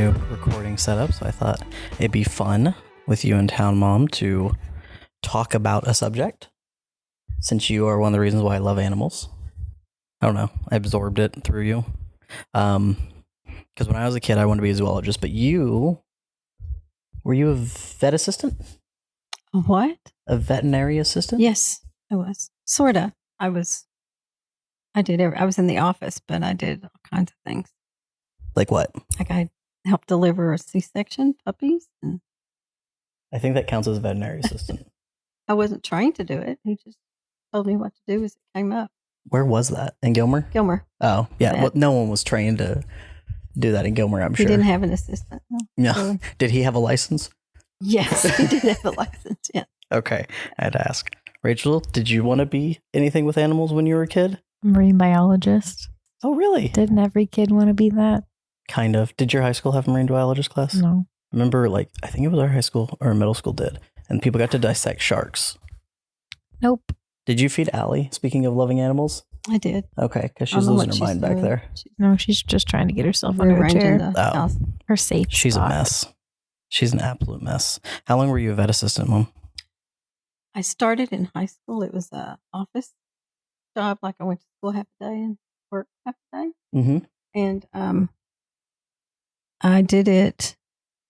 new recording setup, so I thought it'd be fun with you and Town Mom to talk about a subject, since you are one of the reasons why I love animals. I don't know, I absorbed it through you. Because when I was a kid, I wanted to be a zoologist, but were you a vet assistant? A what? A veterinary assistant? Yes, I was. Sorta. I was in the office, but I did all kinds of things. Like what? Like I helped deliver a C-section, puppies. And I think that counts as a veterinary assistant. I wasn't trying to do it. He just told me what to do as it came up. Where was that? In Gilmer? Gilmer. Oh, yeah. Well, no one was trained to do that in Gilmer, I'm sure. He didn't have an assistant. No. Really. Did he have a license? Yes, he did have a license, yeah. Okay, I had to ask. Rachel, did you want to be anything with animals when you were a kid? Marine biologist. Oh, really? Didn't every kid want to be that? Kind of. Did your high school have a marine biologist class? No. Remember, I think it was our high school or middle school did, and people got to dissect sharks. Nope. Did you feed Allie, speaking of loving animals? I did. Okay, because she's losing her mind back there. No, she's just trying to get herself under a chair. Her safe She's spot. a mess. She's an absolute mess. How long were you a vet assistant, Mom? I started in high school. It was an office job. Like I went to school half a day and worked half a day. Mm-hmm. And I did it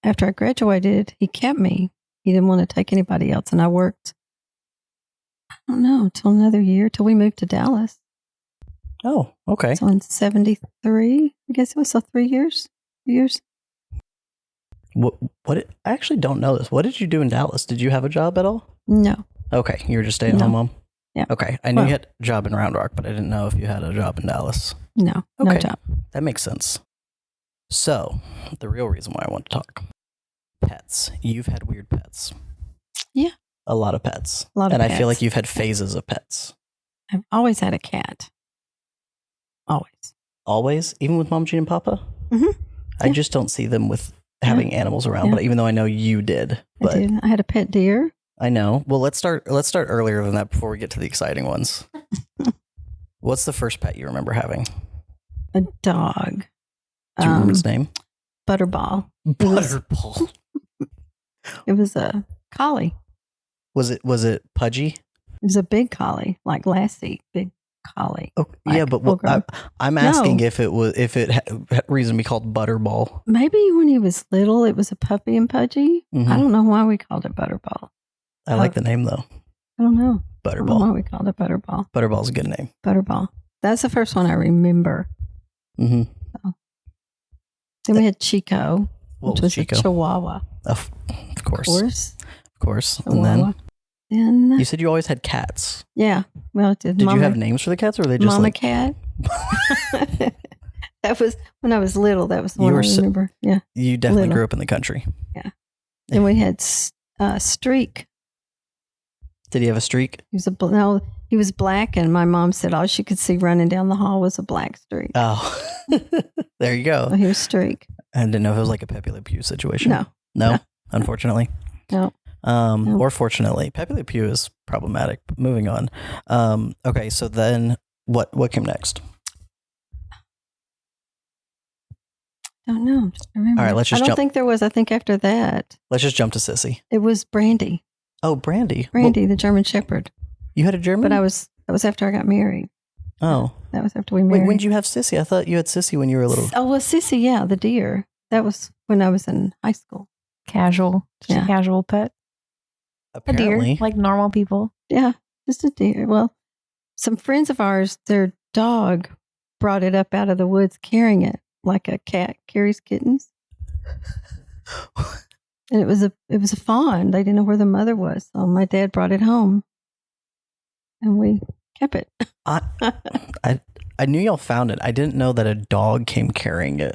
after I graduated. He kept me. He didn't want to take anybody else. And I worked, I don't know, till another year, till we moved to Dallas. Oh, okay. So in 73, I guess it was, so 3 years. What? I actually don't know this. What did you do in Dallas? Did you have a job at all? No. Okay, you were just stay-at-home mom? Yeah. Okay, I knew you had a job in Round Rock, but I didn't know if you had a job in Dallas. No, okay. No job. That makes sense. So, the real reason why I want to talk. Pets. You've had weird pets. Yeah. A lot of pets. And I feel like you've had phases of pets. I've always had a cat. Always. Always? Even with Mom, Jean, and Papa? Mm-hmm. I just don't see them with having animals around, but even though I know you did. But I did. I had a pet deer. I know. Well, let's start earlier than that before we get to the exciting ones. What's the first pet you remember having? A dog. Do you remember its name? Butterball. Butterball. It was a collie. Was it pudgy? It was a big collie, like Lassie, big collie. Oh, yeah, but I'm asking if it had reason to be called Butterball. Maybe when he was little, it was a puppy and pudgy. Mm-hmm. I don't know why we called it Butterball. I like the name though. I don't know. Butterball. I don't know why we called it Butterball. Butterball's a good name. Butterball. That's the first one I remember. Mm-hmm. So. Then we had Chico, which was Chico? a Chihuahua. Of course. Of course. And then you said you always had cats. Yeah. Well, it did. Did you have names for the cats, or were they just Mama Cat? That was when I was little. That was the one I remember. Yeah. You definitely grew up in the country. Yeah. Then we had Streak. Did he have a streak? He was black, and my mom said all she could see running down the hall was a black streak. Oh, there you go. So he was Streak. I didn't know if it was like a Pepe Le Pew situation. No. Unfortunately. No. Or fortunately. Pepe Le Pew is problematic. But moving on. Okay, so then what came next? Don't know. Just remember. All right, let's just jump. I don't think there was. I think after that. Let's just jump to Sissy. It was Brandy. Oh, Brandy. Brandy, the German Shepherd. You had a German? But that was after I got married. Oh. That was after we married. Wait, when did you have Sissy? I thought you had Sissy when you were little. Oh, well, Sissy, yeah, the deer. That was when I was in high school. Casual. Just a casual pet. Apparently. A deer, like normal people. Yeah, just a deer. Well, some friends of ours, their dog brought it up out of the woods carrying it like a cat carries kittens. And it was a fawn. They didn't know where the mother was. So my dad brought it home and we kept it. I knew y'all found it. I didn't know that a dog came carrying it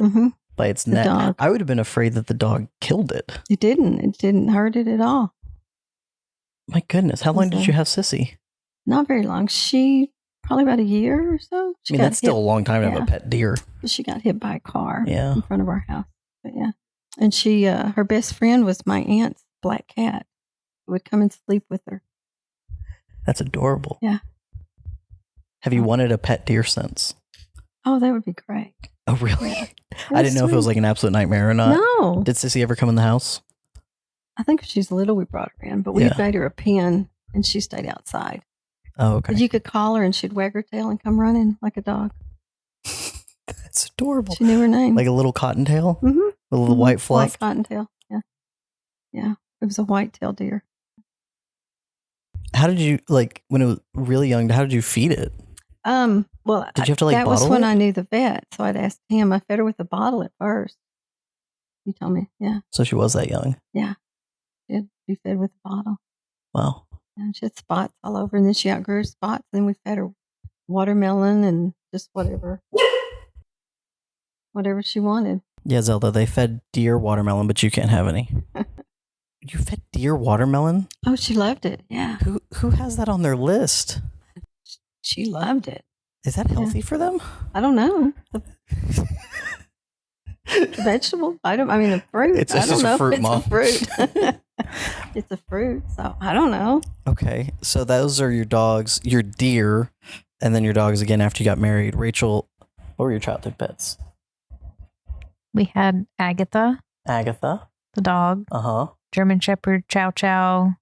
by its neck. Dog. I would have been afraid that the dog killed it. It didn't. It didn't hurt it at all. My goodness. How long did you have Sissy? Not very long. Probably about a year or so. That's still a long time to have a pet deer. She got hit by a car in front of our house. But yeah. And her best friend was my aunt's black cat who would come and sleep with her. That's adorable. Yeah. Have you wanted a pet deer since? Oh, that would be great. Oh, really? Yeah. I didn't know if it was like an absolute nightmare or not. No. Did Sissy ever come in the house? I think if she's little, we brought her in, but we made her a pen and she stayed outside. Oh, okay. But you could call her and she'd wag her tail and come running like a dog. That's adorable. She knew her name. Like a little cottontail? Mm-hmm. A little white fluff? White cottontail. Yeah. Yeah. It was a white-tailed deer. How did you, like, when it was really young, how did you feed it? Well, did you have to, like, that bottle was when it? I knew the vet, so I'd asked him. I fed her with a bottle at first. He told me, yeah. So she was that young? Yeah. She fed with a bottle. Wow. And she had spots all over, and then she outgrew her spots. Then we fed her watermelon and just whatever she wanted. Yeah, Zelda, they fed deer watermelon, but you can't have any. You fed deer watermelon? Oh, she loved it. Yeah. Who has that on their list? She loved it. Is that healthy for them? I don't know. The vegetable item. I mean, the fruit. It's I don't know. a fruit, it's Mom. a fruit. It's a fruit. So I don't know. Okay, so those are your dogs, your deer, and then your dogs again after you got married. Rachel, what were your childhood pets? We had Agatha, Agatha. the dog, German Shepherd, Chow Chow,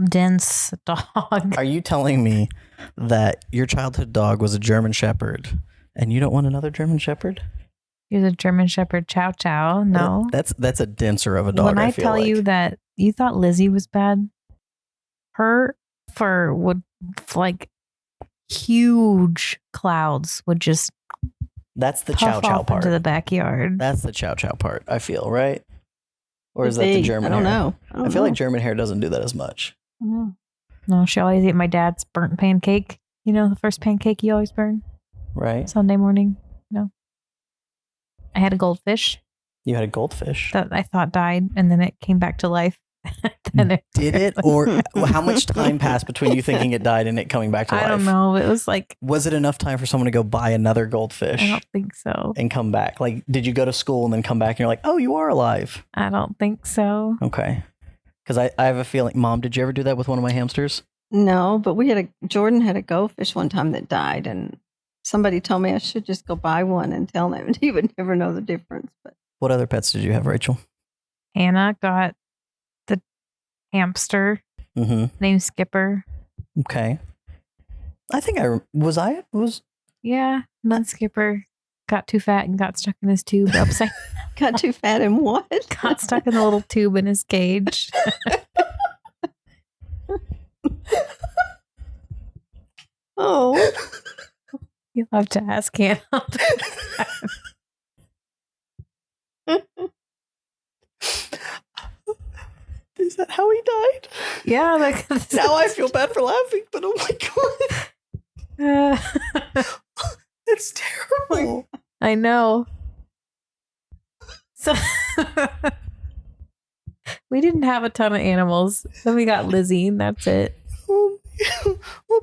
dense dog. Are you telling me that your childhood dog was a German Shepherd and you don't want another German Shepherd? You're the German Shepherd, Chow Chow. No. That's a denser of a dog. When I feel tell like. you that you thought Lizzie was bad, her fur would, like, huge clouds would just that's the puff Chow Chow off part. into the backyard. That's the Chow Chow part, I feel, right? Or is Could that the be. German I don't hair? know. I feel like German hair doesn't do that as much. No, she always ate my dad's burnt pancake. You know, the first pancake you always burn? Right. Sunday morning. No. I had a goldfish You had a goldfish. that I thought died, and then it came back to life. Did it? Or how much time passed between you thinking it died and it coming back to life? I don't know. It was like... Was it enough time for someone to go buy another goldfish? I don't think so. And come back? Like, did you go to school and then come back and you're like, oh, you are alive? I don't think so. Okay. Because I have a feeling, Mom, did you ever do that with one of my hamsters? No, but Jordan had a goldfish one time that died, and somebody told me I should just go buy one and tell him, and he would never know the difference. But what other pets did you have, Rachel? Hannah got the hamster named Skipper. Okay. I think Yeah, then Skipper got too fat and got stuck in his tube upside. Got too fat and what? Got stuck in the little tube in his cage. Oh. You'll have to ask Hannah. Is that how he died? Yeah. Now I feel bad for laughing, but oh my God. It's terrible. I know. So we didn't have a ton of animals. Then we got Lizzie, and that's it. Oh,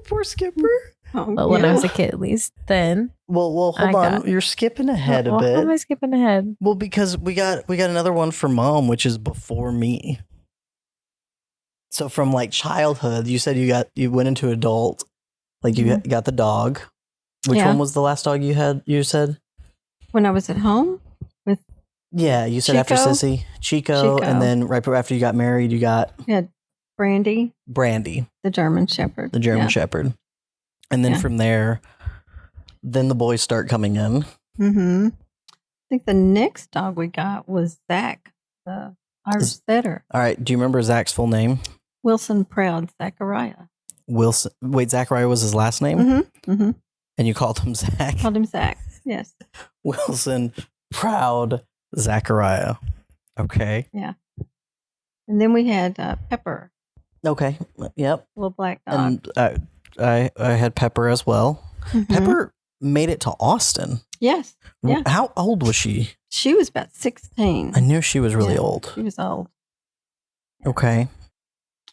poor Skipper. Well, when I was a kid, at least then. Well, hold on. You're skipping ahead a bit. How am I skipping ahead? Well, because we got another one for Mom, which is before me. So from like childhood, you said you went into adult, like you got the dog. Which one was the last dog you had? You said when I was at home with. Yeah, you said Chico? after Sissy, Chico, and then right after you got married, you got Brandy, the German Shepherd, Shepherd, and then from there, then the boys start coming in. I think the next dog we got was Zach, the Irish setter. All right, do you remember Zach's full name? Wilson Proud Zachariah. Wilson. Wait, Zachariah was his last name? And you called him Zach? Called him Zach, yes. Wilson Proud Zachariah. Okay. Yeah. And then we had Pepper. Okay. Yep. Little black dog. And I had Pepper as well. Pepper made it to Austin. Yes. Yeah. How old was she? She was about 16. I knew she was really old. She was old. Okay.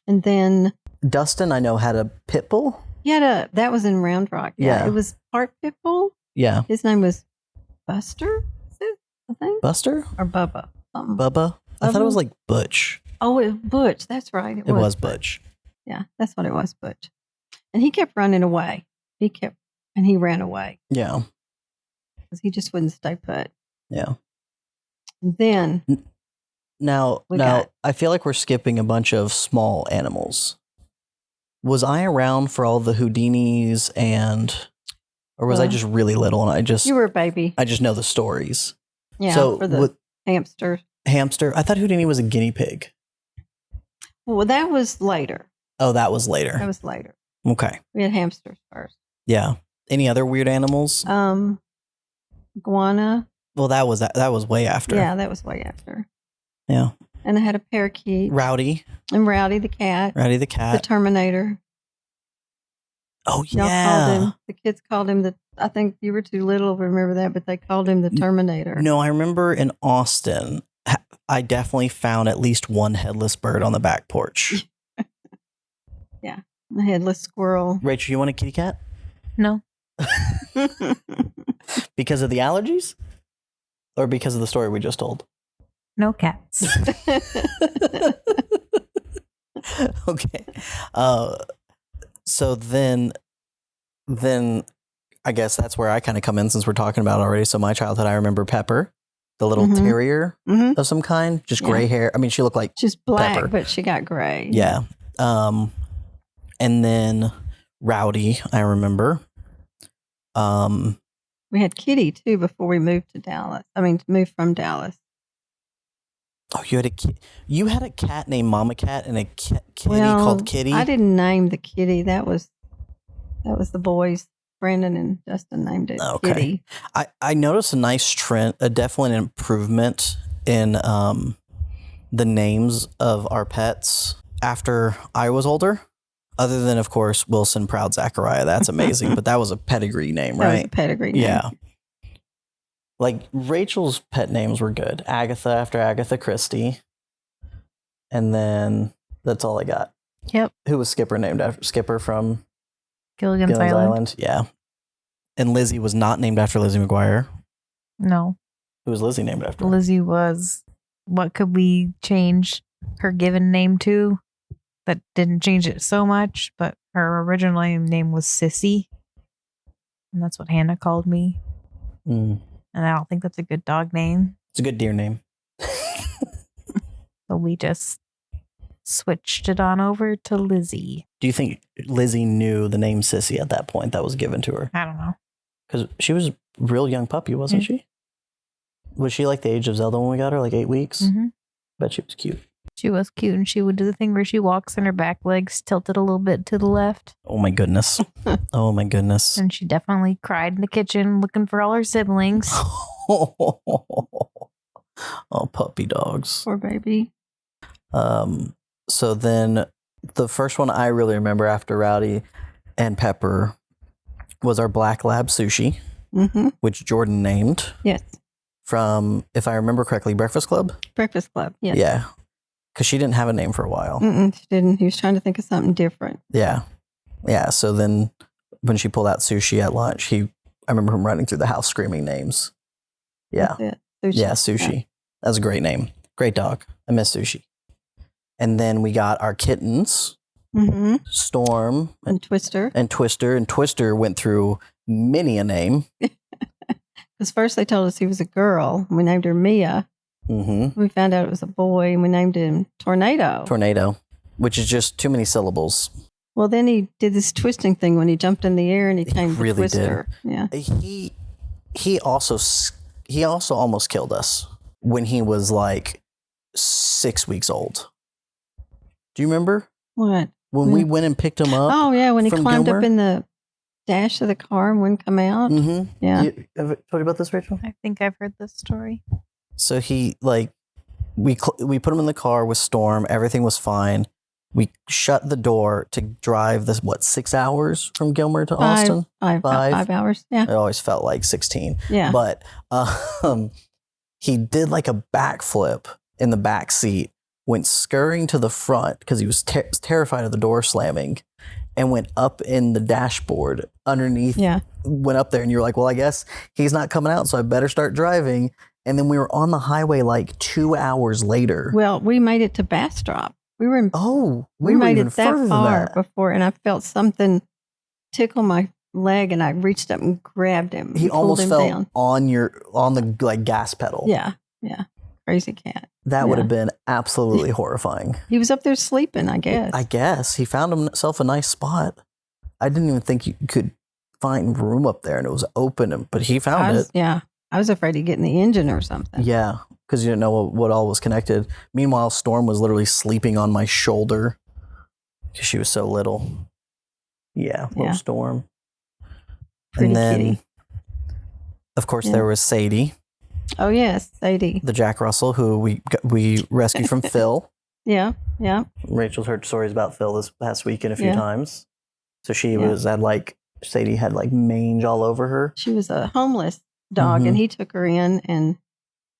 And then Dustin, I know, had a pit bull. that was in Round Rock. Yeah. It was part pit bull. Yeah. His name was Buster, I think. Buster? Or Bubba. Something. Bubba? I thought it was like Butch. Oh, Butch. That's right. It was Butch. Yeah, that's what it was, Butch. And he kept running away. He ran away. Yeah. because he just wouldn't stay put. Yeah. And then Now, We got- I feel like we're skipping a bunch of small animals. Was I around for all the Houdinis or was I just really little and you were a baby. I just know the stories? Yeah, So for the hamster. hamster. I thought Houdini was a guinea pig. Well, that was later. Oh, that was later. That was later. Okay. We had hamsters first. Yeah. Any other weird animals? Iguana. Well, that was way after. Yeah, that was way after. Yeah. And I had a parakeet. Rowdy. And Rowdy the cat. Rowdy the The cat. Terminator. Oh Y'all yeah. called him. The kids called him I think you were too little to remember that, but they called him the Terminator. No, I remember in Austin, I definitely found at least one headless bird on the back porch. Yeah. The headless squirrel. Rachel, you want a kitty cat? No. Because of the allergies? Or because of the story we just told? No cats. Okay. So then I guess that's where I kind of come in since we're talking about it already. So my childhood, I remember Pepper, the little Mhm. terrier Mhm. of some kind, just Yeah. gray hair. I mean, she looked like, She's black, Pepper. but she got gray. yeah. And then Rowdy, I remember. We had Kitty too before we moved to Dallas. Moved from Dallas. Oh, you had a cat named Mama Cat and a kitty called Kitty. I didn't name the kitty. That was the boys. Brandon and Justin named it Okay. Kitty. I noticed a nice trend, definitely an improvement in the names of our pets after I was older. Other than, of course, Wilson Proud Zachariah. That's amazing. But that was a pedigree name, That was a right? pedigree name. Yeah. Like Rachel's pet names were good. Agatha after Agatha Christie. And then that's all I got. Yep. Who was Skipper named after? Skipper from Gilligan's Gilligan's Island. Island. Yeah. And Lizzie was not named after Lizzie McGuire. No. Who was Lizzie named after? Lizzie was, what could we change her given name to? That didn't change it so much, but her original name was Sissy. And that's what Hannah called me. Mm. And I don't think that's a good dog name. It's a good deer name. So we just switched it on over to Lizzie. Do you think Lizzie knew the name Sissy at that point that was given to her? I don't know. Because she was a real young puppy, wasn't she? Was she like the age of Zelda when we got her, like 8 weeks? Mm-hmm. Bet she was cute. She was cute, and she would do the thing where she walks and her back legs tilted a little bit to the left. Oh my goodness. Oh my goodness. And she definitely cried in the kitchen looking for all her siblings. Oh, puppy dogs. Poor baby. So then the first one I really remember after Rowdy and Pepper was our black lab Sushi, Mm-hmm. which Jordan named Yes. from, if I remember correctly, Breakfast Club. Breakfast Club. Yes. Yeah. Because she didn't have a name for a while. Mm-mm, she didn't. He was trying to think of something different. Yeah. Yeah. So then when she pulled out Sushi at lunch, I remember him running through the house screaming names. Yeah. That's it. Sushi. Yeah. Sushi. That was a great name. Great dog. I miss Sushi. And then we got our kittens, Mm-hmm. Storm And Twister. and Twister. And Twister went through many a name. Because first they told us he was a girl. We named her Mia. Mm-hmm. We found out it was a boy, and we named him Tornado. Tornado, which is just too many syllables. Well, then he did this twisting thing when he jumped in the air, and he came really to Twister. Yeah. He also almost killed us when he was like 6 weeks old. Do you remember What? when we went and picked him up? Oh, yeah, when he from climbed Gilmer? up in the dash of the car and wouldn't come out. Mm-hmm. Yeah. Have I told you about this, Rachel? I think I've heard this story. So he we put him in the car with Storm. Everything was fine. We shut the door to drive 6 hours from Gilmer to Austin? About 5 hours. Yeah. It always felt like 16. Yeah. But he did like a backflip in the back seat, went scurrying to the front because he was terrified of the door slamming, and went up in the dashboard underneath. Yeah. Went up there, and you're like, well, I guess he's not coming out, so I better start driving. And then we were on the highway like 2 hours later. Well, we made it to Bastrop. We were in. Oh, we were made even it that further than far that. before, and I felt something tickle my leg, and I reached up and grabbed him. He and pulled almost him fell down. on the like gas pedal. Yeah, crazy cat. That would Yeah. have been absolutely horrifying. He was up there sleeping, I guess. I guess he found himself a nice spot. I didn't even think you could find room up there, and it was open, but he found it. Yeah, I was afraid he'd get in the engine or something. Yeah, because you didn't know what all was connected. Meanwhile, Storm was literally sleeping on my shoulder because she was so little. Yeah, little Yeah. Storm. Pretty and then, kitty. of course, Yeah. there was Sadie, Oh yes, Sadie. the Jack Russell, who we rescued from Phil. Yeah. Rachel's heard stories about Phil this past weekend a few Yeah. times. So she Yeah. Sadie had like mange all over her. She was a homeless dog, Mhm. and he took her in and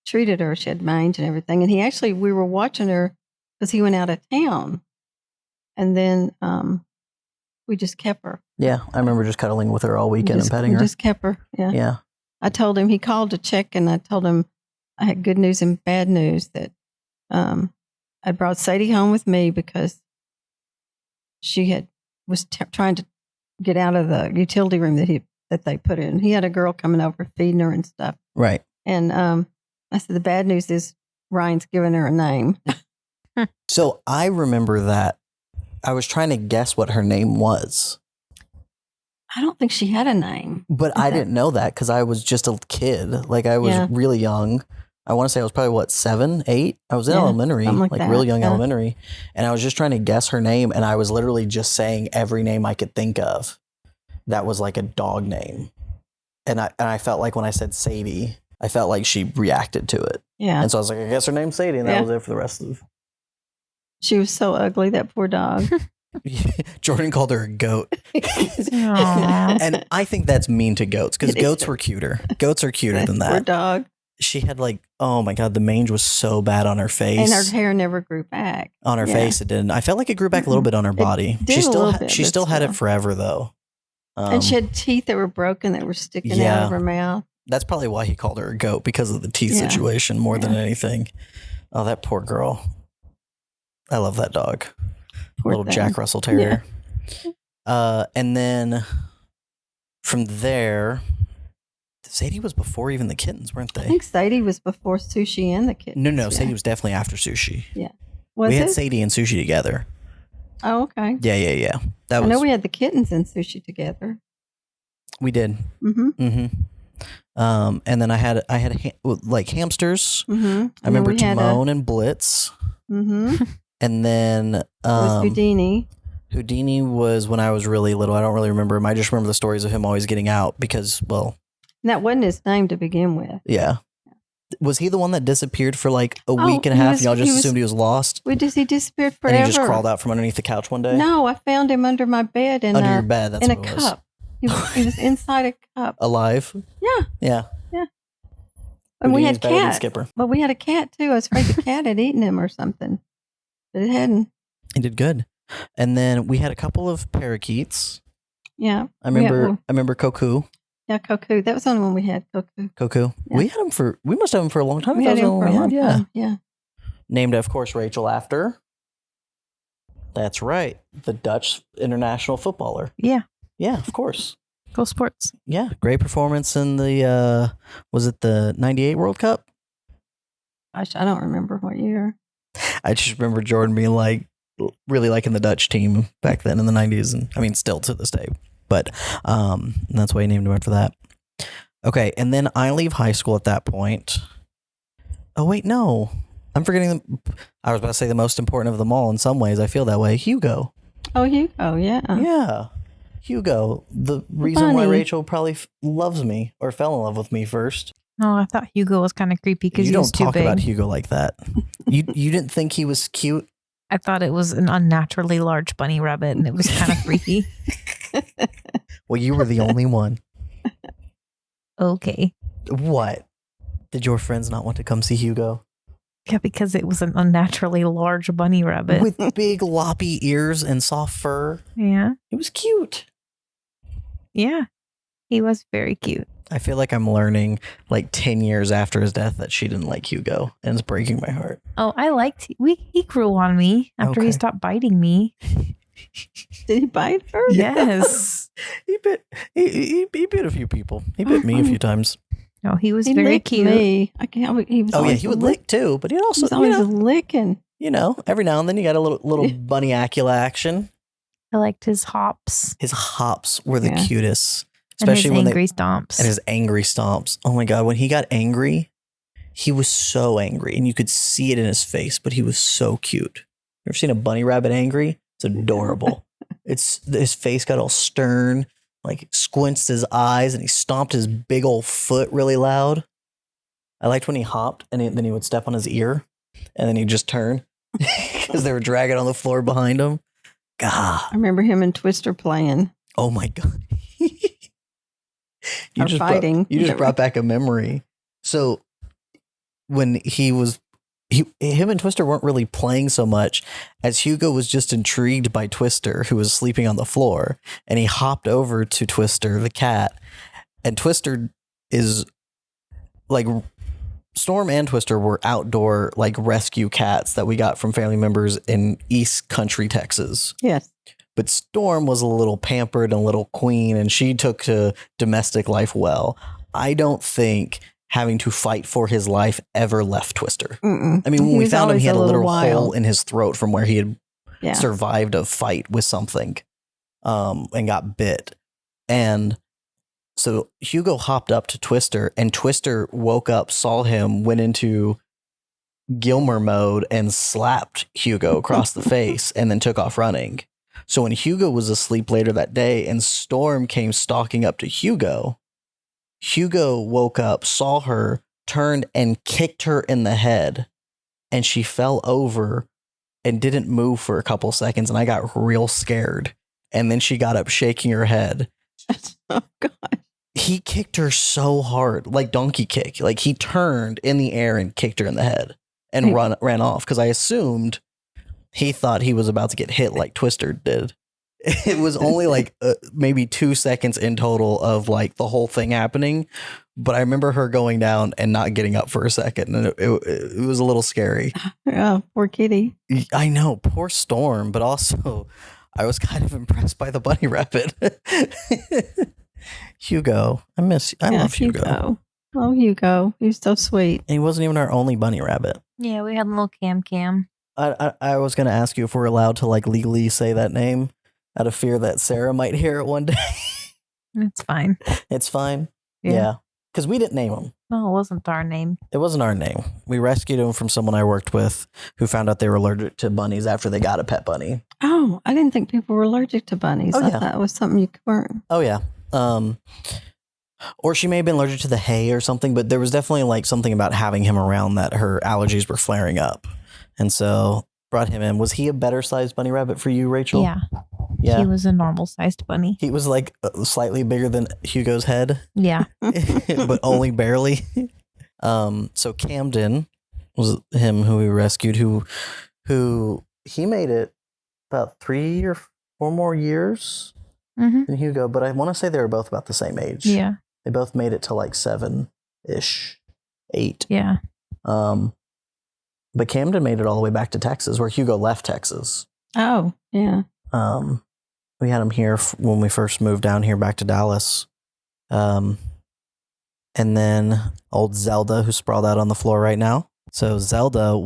treated her. She had mange and everything. And we were watching her because he went out of town, and then we just kept her. Yeah, I remember just cuddling with her all weekend and petting we her. just kept her. Yeah. Yeah. I told him, he called to check, and I told him I had good news and bad news, that I brought Sadie home with me because she was trying to get out of the utility room that they put in. He had a girl coming over feeding her and stuff. Right. And I said, the bad news is Ryan's giving her a name. So I remember that I was trying to guess what her name was, I don't think she had a name. but I Okay. didn't know that because I was just a kid. Like I was Yeah. really young. I want to say I was probably 7, 8. I was in Yeah, elementary, something like like that, real young yeah. elementary. And I was just trying to guess her name. And I was literally just saying every name I could think of that was like a dog name. And I felt like when I said Sadie, I felt like she reacted to it. Yeah. And so I was like, I guess her name's Sadie. And that Yeah. was it for the rest of She was so ugly, that poor dog. Jordan called her a goat. Aw. And I think that's mean to goats because It is. goats were cuter. Goats are cuter than Poor that. dog. She had like, oh my God, the mange was so bad on her face. And her hair never grew back. On her Yeah. face, it didn't. I felt like it grew back a little bit on her body. did She a still, little bit, she but still had it still. forever though. And she had teeth that were broken that were sticking out Yeah. of her mouth. That's probably why he called her a goat, because of the teeth Yeah. situation more than Yeah. anything. Oh, that poor girl. I love that dog. Poor Little thing. Jack Russell Terrier. And then from there, Sadie was before even the kittens, weren't I they? think Sadie was before Sushi and the kittens. No, Yeah. Sadie was definitely after Sushi. Was We it? had Sadie and Sushi together. Oh, okay. Yeah. That I know was we had the kittens and Sushi together. we did. Mm-hmm. And then I had like hamsters. Mm-hmm. I remember Timon and Blitz. Mm-hmm. And then It was Houdini. Houdini was when I was really little. I don't really remember him. I just remember the stories of him always getting out because, well, And that wasn't his name to begin with. yeah. Was he the one that disappeared for like a week and a he half? was- And y'all just he was- assumed he was lost? He disappeared forever. And he just crawled out from underneath the couch one day? No, I found him under my bed in Under a, your bed. That's in a what it was. cup. He was inside a cup. Alive? Yeah. Yeah. And we Houdini's had better than cat. Skipper. But we had a cat too. I was afraid the cat had eaten him or something. But it hadn't. He did good. And then we had a couple of parakeets. Yeah. I remember Koku. Yeah, Koku. That was the only one we had, Koku. Koku. Yeah. We must have him for a long time. We That had was the him one for a we long had, yeah. time. Yeah. Named, of course, Rachel after. That's right. The Dutch international footballer. Yeah. Yeah, of course. Go sports. Yeah. Great performance in the, was it the 98 World Cup? Gosh, I don't remember what year. I just remember Jordan being like, really liking the Dutch team back then in the 90s. And I mean, still to this day. But that's why he named him after that. Okay. And then I leave high school at that point. Oh, wait, no. I'm forgetting. I was about to say the most important of them all. In some ways, I feel that way. Hugo. Oh, Hugo. Yeah. Yeah. Hugo. The reason why Bunny. Rachel probably loves me or fell in love with me first. No, I thought Hugo was kind of creepy because You he was don't too talk big. about Hugo like that. You didn't think he was cute? I thought it was an unnaturally large bunny rabbit, and it was kind of freaky. Well, you were the only one. Okay. What? Did your friends not want to come see Hugo? Yeah, because it was an unnaturally large bunny rabbit. With big loppy ears and soft fur. Yeah. It was cute. Yeah. He was very cute. I feel like I'm learning like 10 years after his death that she didn't like Hugo, and it's breaking my heart. Oh, I liked he grew on me after Okay. he stopped biting me. Did he bite her? Yes. He bit a few people. He bit me a few times. No, he was He very licked cute. me. I can't. He was Oh yeah, always he would lick too, but he'd He also was always licking. every now and then you got a little bunnyacula action. I liked his hops His hops were the Yeah. cutest, and his especially when angry stomps. and his angry stomps. Oh my god, when he got angry, he was so angry, and you could see it in his face. But he was so cute. You ever seen a bunny rabbit angry? It's adorable. His face got all stern, like squints his eyes, and he stomped his big old foot really loud. I liked when he hopped, and then he would step on his ear, and then he'd just turn because they were dragging on the floor behind him. God. I remember him and Twister playing. Oh my god! Or fighting. You just brought back a memory. So when him and Twister weren't really playing so much, as Hugo was just intrigued by Twister, who was sleeping on the floor, and he hopped over to Twister, the cat, and Twister is like. Storm and Twister were outdoor like rescue cats that we got from family members in East Country, Texas. Yes. But Storm was a little pampered and a little queen, and she took to domestic life well. I don't think having to fight for his life ever left Twister. Mm-mm. I mean, when we was found him, he had always a literal wild. hole in his throat from where he had Yeah. survived a fight with something and got bit. And so Hugo hopped up to Twister, and Twister woke up, saw him, went into Gilmer mode, and slapped Hugo across the face, and then took off running. So when Hugo was asleep later that day and Storm came stalking up to Hugo, Hugo woke up, saw her, turned and kicked her in the head, and she fell over and didn't move for a couple seconds, and I got real scared. And then she got up shaking her head. Oh God. He kicked her so hard, like donkey kick. Like he turned in the air and kicked her in the head and ran off, because I assumed he thought he was about to get hit like Twister did. It was only like maybe 2 seconds in total of like the whole thing happening. But I remember her going down and not getting up for a second. And it was a little scary. Oh, poor kitty. I know, poor Storm, but also I was kind of impressed by the bunny rabbit. Hugo, I love Hugo. Oh, Hugo, you're so sweet. And he wasn't even our only bunny rabbit. Yeah, we had a little Cam. I was going to ask you if we're allowed to like legally say that name out of fear that Sarah might hear it one day. It's fine. It's fine. Yeah. Yeah. Because we didn't name him. No, it wasn't our name. It wasn't our name. We rescued him from someone I worked with who found out they were allergic to bunnies after they got a pet bunny. Oh, I didn't think people were allergic to bunnies. Oh, I yeah. thought it was something you weren't. Oh, yeah. Or she may have been allergic to the hay or something, but there was definitely like something about having him around that her allergies were flaring up. And so brought him in. Was he a better sized bunny rabbit for you, Rachel? Yeah. Yeah. He was a normal sized bunny. He was like slightly bigger than Hugo's head, Yeah. but only barely. So Camden was him who we rescued, who he made it about 3 or 4 more years Mm-hmm. than Hugo, but I want to say they were both about the same age. Yeah. They both made it to like 7-ish, 8. Yeah. But Camden made it all the way back to Texas, where Hugo left Texas. Oh, yeah. We had him here when we first moved down here back to Dallas. And then old Zelda, who sprawled out on the floor right now. So Zelda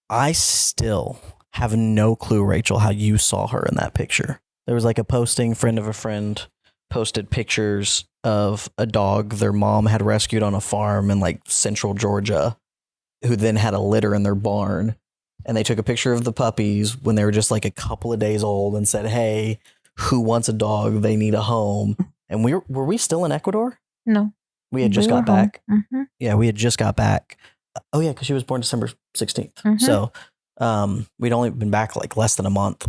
I still have no clue, Rachel, how you saw her in that picture. There was like a posting, friend of a friend posted pictures of a dog their mom had rescued on a farm in like central Georgia, who then had a litter in their barn. And they took a picture of the puppies when they were just like a couple of days old and said, hey, who wants a dog? They need a home. And were we still in Ecuador? No. We had just We were got back. Mm-hmm. Yeah, we had just got back. Oh, yeah, because she was born December 16th. Mhm. So we'd only been back like less than a month.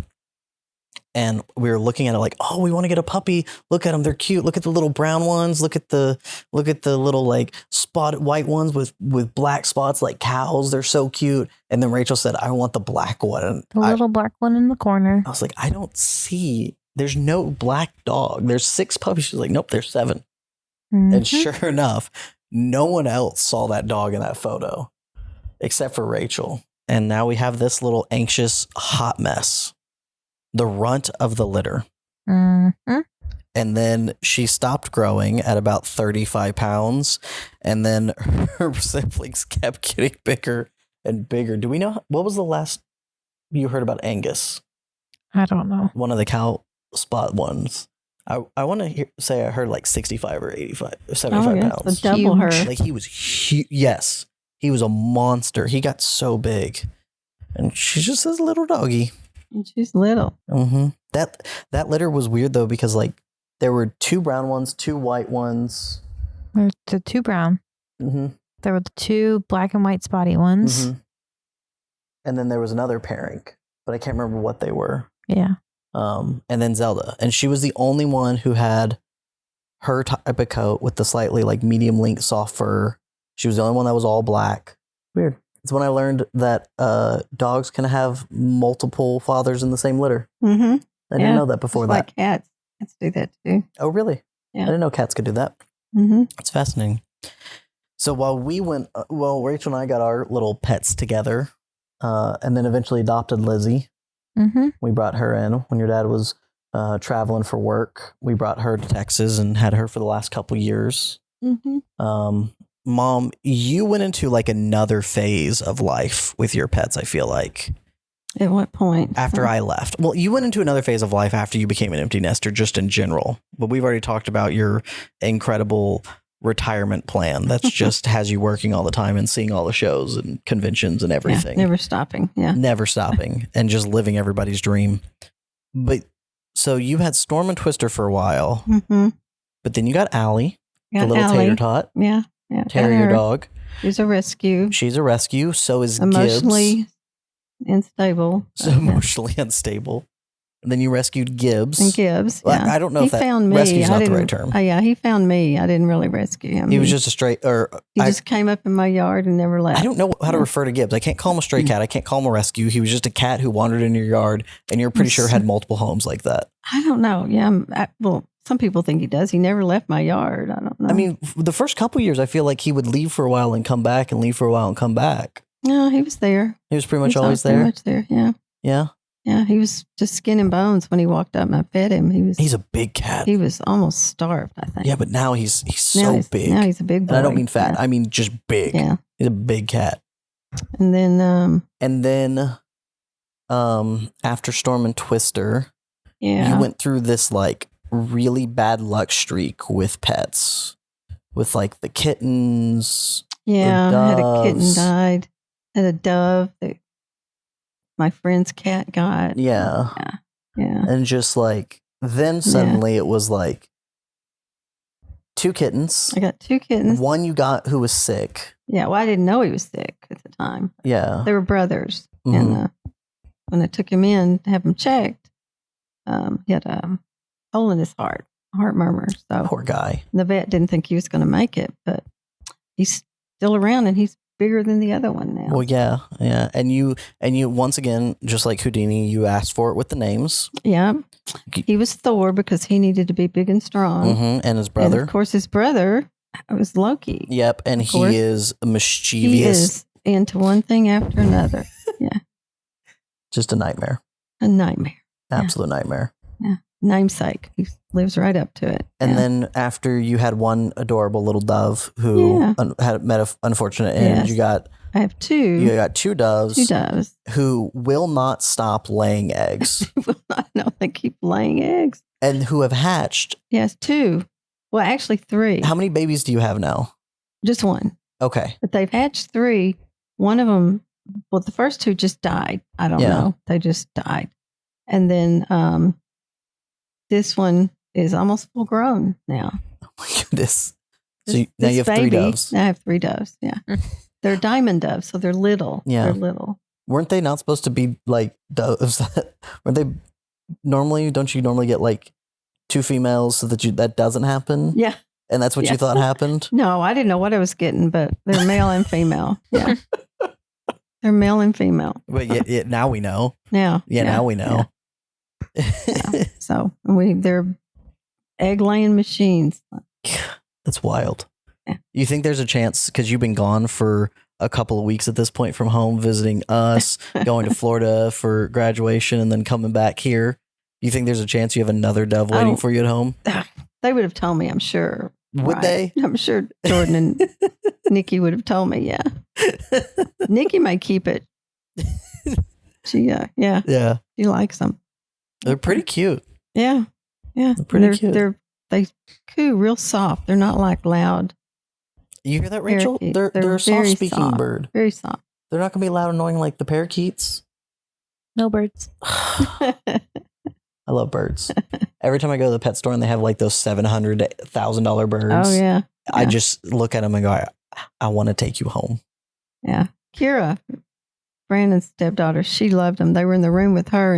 And we were looking at it like, oh, we want to get a puppy. Look at them. They're cute. Look at the little brown ones. Look at the little like spotted white ones with black spots like cows. They're so cute. And then Rachel said, I want the black one. The little black one in the corner. I was like, I don't see. There's no black dog. There's 6 puppies. She's like, nope, there's 7. Mhm. And sure enough, no one else saw that dog in that photo except for Rachel. And now we have this little anxious hot mess. the runt of the litter. Mm-hmm. And then she stopped growing at about 35 pounds. And then her siblings kept getting bigger and bigger. Do we know what was the last you heard about Angus? I don't know. One of the cow spot ones. I want to say I heard like 65 or 85 or 75 pounds. So double her. Huge. Like he was huge. Yes, he was a monster. He got so big. And she's just this little doggy. And she's little. Mm-hmm. That litter was weird though, because like there were 2 brown ones, 2 white ones. There's the 2 brown. Mm-hmm. There were the 2 black and white spotty ones. Mm-hmm. And then there was another pairing, but I can't remember what they were. Yeah. And then Zelda, and she was the only one who had her type of coat with the slightly like medium length soft fur. She was the only one that was all black. Weird. It's when I learned that dogs can have multiple fathers in the same litter. Mm-hmm. I didn't know that before that. Like cats. Cats do that too. Oh, really? Yeah. I didn't know cats could do that. Mm-hmm. It's fascinating. So while we went, Rachel and I got our little pets together, and then eventually adopted Lizzie. Mm-hmm. We brought her in when your dad was traveling for work. We brought her to Texas and had her for the last couple years. Mm-hmm. Mom, you went into like another phase of life with your pets, I feel like. At what point? After I left. Well, you went into another phase of life after you became an empty nester, just in general. But we've already talked about your incredible retirement plan that's just has you working all the time and seeing all the shows and conventions and everything. Yeah, never stopping. Yeah. Never stopping and just living everybody's dream. But so you had Storm and Twister for a while, Mm-hmm. but then you got Allie, Got the little Allie. tater tot, Yeah. Yeah. terrier Got her. dog. She's a rescue. She's a rescue. So is Emotionally Gibbs. unstable. So emotionally unstable. And then you rescued Gibbs. And Gibbs. Well, Yeah. I don't know He if that found me. rescue's I not the didn't- right term. Yeah, he found me. I didn't really rescue him. He was just a stray, or He I, just came up in my yard and never left. I don't know how to Yeah. refer to Gibbs. I can't call him a stray cat. I can't call him a rescue. He was just a cat who wandered in your yard, and you're pretty sure had multiple homes like that. I don't know. Yeah. Well, some people think he does. He never left my yard. I don't know. I mean, the first couple years, I feel like he would leave for a while and come back, and leave for a while and come back. no, he was there. He was pretty much He was always pretty there. much there. Yeah. Yeah, Yeah. He was just skin and bones when he walked up and I fed him. he's a big cat. He was almost starved, I think. Yeah, but now he's Now so big. Now he's a big boy. And I don't mean fat. I mean just big. Yeah. He's a big cat. And then, And then, after Storm and Twister, yeah. you went through this like really bad luck streak with pets, with like the kittens. Yeah, I had a kitten doves. died. Had a dove that my friend's cat got. Yeah. Yeah. And just like, then suddenly it was like 2 kittens. I got 2 kittens. One you got who was sick. Yeah, well, I didn't know he was sick at the time. Yeah. They were brothers. Mhm. And when I took him in to have him checked, he had a hole in his heart murmur. So Poor guy. the vet didn't think he was going to make it, but he's still around and he's bigger than the other one now. Well, yeah. Yeah. And you once again, just like Houdini, you asked for it with the names. Yeah. He was Thor because he needed to be big and strong. Hmm. And his And brother. of course, his brother was Loki. Yep. And Of course. he is He mischievous. is into one thing after another. Just a nightmare. A nightmare. Absolute nightmare. Namesake. He lives right up to it. And Yeah. then after you had one adorable little dove who Yeah. had met an unfortunate end, Yes. you got I have 2. you got 2 doves 2 doves. who will not stop laying eggs No, they keep laying eggs. and who have hatched. Yes, 2. Well, actually 3. How many babies do you have now? Just 1. Okay. But they've hatched 3. One of them, well, the first 2 just died. I don't Yeah. know. They just died. And then this one is almost full grown now. Oh my goodness. So This- now you have this 3 baby- doves. Now I have 3 doves. Yeah. They're diamond doves, so they're little. Yeah. They're little. Weren't they not supposed to be like doves? Weren't they normally? Don't you normally get like 2 females so that doesn't happen? Yeah. And that's what you Yeah. thought happened? No, I didn't know what I was getting, but they're male and female. Yeah. They're male and female. But yet now we know. Now. Yeah, now we know. Yeah. So they're egg laying machines. That's wild. Yeah. You think there's a chance because you've been gone for a couple of weeks at this point from home, visiting us, going to Florida for graduation, and then coming back here. You think there's a chance you have another dove waiting for you at home? They would have told me, I'm sure. Would they? I'm sure Jordan and Nikki would have told me, yeah. Nikki may keep it. She, Yeah. she likes them. They're pretty cute. Yeah. Yeah. They're pretty cute. They coo real soft. They're not like loud. You hear that, Rachel? Parakeets. They're a soft-speaking soft, bird. Very soft. They're not going to be loud, annoying like the parakeets. No birds. I love birds. Every time I go to the pet store and they have like those $700,000 birds, Oh, yeah. I just look at them and go, I want to take you home. Yeah. Kira, Brandon's stepdaughter, she loved them. They were in the room with her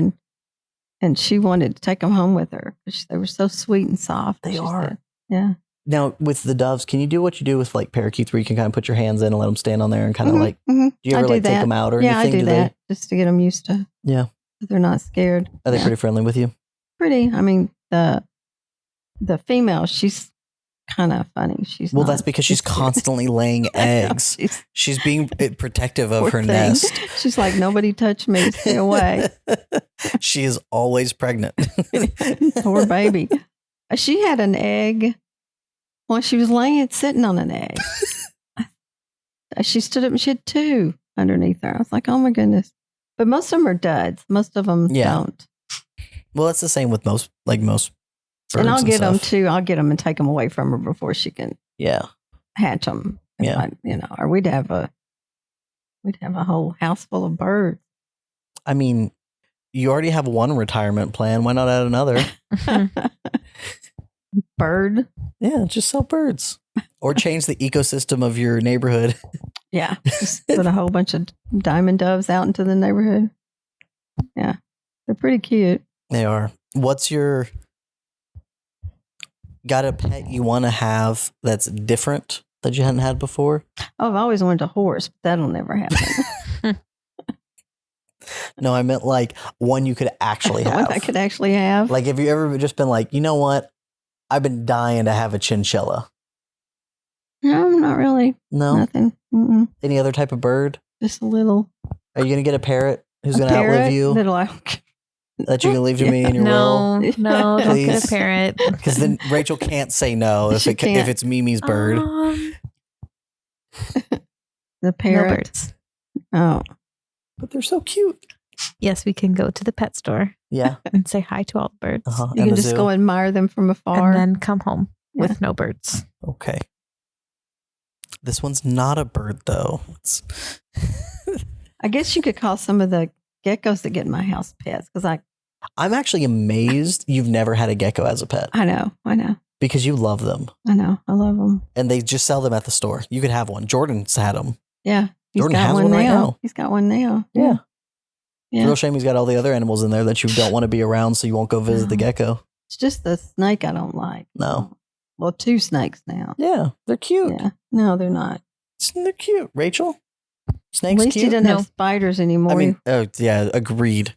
and she wanted to take them home with her. They were so sweet and soft. They she are. said. Yeah. Now, with the doves, can you do what you do with like parakeets where you can kind of put your hands in and let them stand on there and kind of like, do you ever like take them out or yeah, anything? I do that just to get them used to. Yeah. They're not scared. Are they pretty friendly with you? Pretty. I mean, the female, she's kind of funny. Well, that's because she's constantly laying eggs. She's being protective of her nest. She's like, nobody touch me. Stay away. She is always pregnant. Poor baby. She had an egg. Well, she was sitting on an egg. She stood up and she had 2 underneath her. I was like, oh my goodness. But most of them are duds. Most of them don't. Well, it's the same with most birds. And I'll get them stuff. too. I'll get them and take them away from her before she can hatch them. Yeah. Or we'd have a whole house full of birds. I mean, you already have one retirement plan. Why not add another? Bird? Yeah, just sell birds. Or change the ecosystem of your neighborhood. Yeah. Just put a whole bunch of diamond doves out into the neighborhood. Yeah. They're pretty cute. They are. What's your... Got a pet you want to have that's different that you hadn't had before? Oh, I've always wanted a horse, but that'll never happen. No, I meant like one you could actually have. One I could actually have. Like, have you ever just been like, you know what? I've been dying to have a chinchilla. No, not really. No? Nothing. Mm-mm. Any other type of bird? Just a little. Are you going to get a parrot who's going to outlive you? That you can leave to me in your will? No, don't get a parrot. Because then Rachel can't say no if it's Mimi's bird. The parrot. No birds. Oh. But they're so cute. Yes, we can go to the pet store. Yeah. And say hi to all the birds. You can just go admire them from afar. And then come home with no birds. Okay. This one's not a bird, though. I guess you could call some of the geckos that get in my house pets because I'm actually amazed you've never had a gecko as a pet. I know. Because you love them. I know. I love them. And they just sell them at the store. You could have one. Jordan's had them. Yeah. Jordan has one right now. He's got one now. Yeah. It's a real shame he's got all the other animals in there that you don't want to be around so you won't go visit the gecko. It's just the snake I don't like. No. Well, 2 snakes now. Yeah. They're cute. Yeah. No, they're not. They're cute. Rachel? Snakes At least cute? he doesn't have spiders anymore. I mean, yeah, agreed.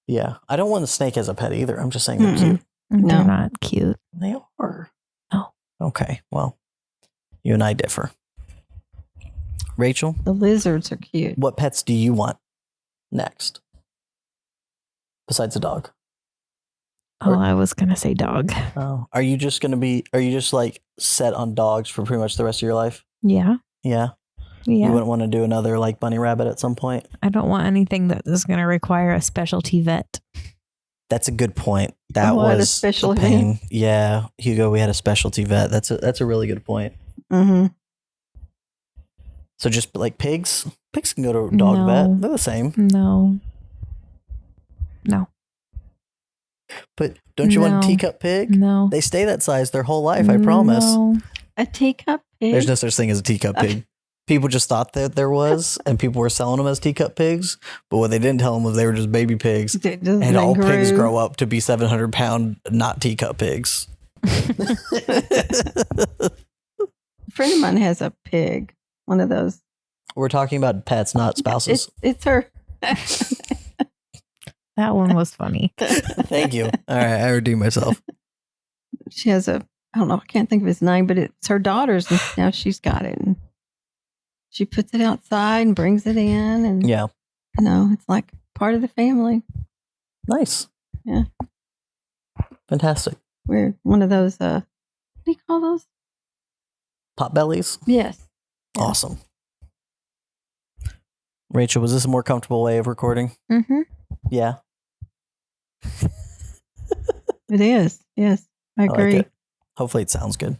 Yeah. I don't want a snake as a pet either. I'm just saying they're cute. They're not cute. They are. No. Okay. Well, you and I differ. Rachel? The lizards are cute. What pets do you want next? Besides a dog? Oh, I was going to say dog. Oh. Are you just like set on dogs for pretty much the rest of your life? Yeah. Yeah. Yeah. You wouldn't want to do another like bunny rabbit at some point? I don't want anything that is going to require a specialty vet. That's a good point. That was a specialty pain. Yeah. Hugo, we had a specialty vet. That's a really good point. Mm-hmm. So just like pigs? Pigs can go to a dog vet. They're the same. No. But don't you want a teacup pig? No. They stay that size their whole life, I promise. No. A teacup pig? There's no such thing as a teacup pig. People just thought that there was, and people were selling them as teacup pigs. But what they didn't tell them was they were just baby pigs. And all pigs grow up to be 700-pound, not teacup pigs. A friend of mine has a pig. One of those. We're talking about pets, not spouses. It's her. That one was funny. Thank you. All right, I redeemed myself. She has I don't know, I can't think of his name, but it's her daughter's, and now she's got it. And she puts it outside and brings it in, and Yeah. it's like part of the family. Nice. Yeah. Fantastic. We're one of those. What do you call those? Pot bellies. Yes. Yeah. Awesome. Rachel, was this a more comfortable way of recording? Mm-hmm. Yeah. It is. Yes, I I like agree. it. Hopefully it sounds good.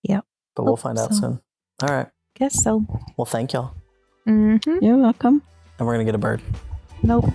Yep. But we'll Hope find out so. soon. All right. Guess so. Well, thank y'all. Mm-hmm. You're welcome. And we're going to get a bird. Nope.